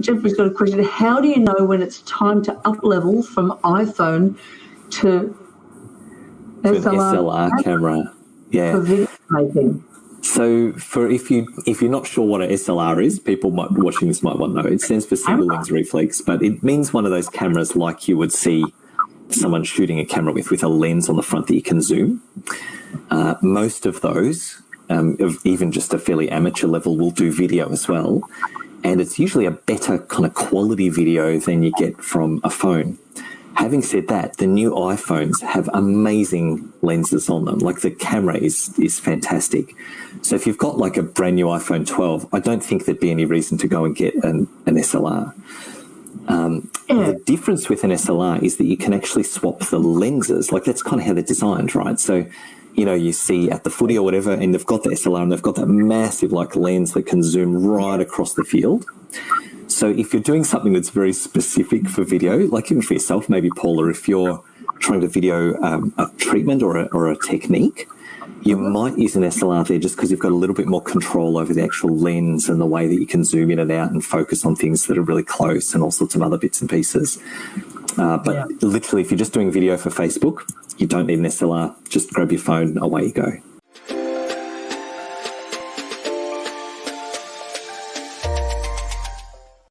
Jeffrey's got a question. How do you know when it's time to up level from iPhone to an SLR camera? Yeah. For video making? So if you're not sure what an SLR is, people watching this might want to know. It stands for single lens reflex, but it means one of those cameras like you would see someone shooting a camera with a lens on the front that you can zoom. Most of those, of even just a fairly amateur level, will do video as well. And it's usually a better kind of quality video than you get from a phone. Having said that, the new iPhones have amazing lenses on them. Like the camera is fantastic. So if you've got like a brand new iPhone 12, I don't think there'd be any reason to go and get an SLR. The difference with an SLR is that you can actually swap the lenses. Like that's kind of how they're designed, right? So, you know, you see at the footy or whatever, and they've got the SLR and they've got that massive like lens that can zoom right across the field. So if you're doing something that's very specific for video, like even for yourself, maybe Paula, if you're trying to video a treatment or a technique, you might use an SLR there just because you've got a little bit more control over the actual lens and the way that you can zoom in and out and focus on things that are really close and all sorts of other bits and pieces. But literally, if you're just doing video for Facebook, you don't need an SLR. Just grab your phone, away you go.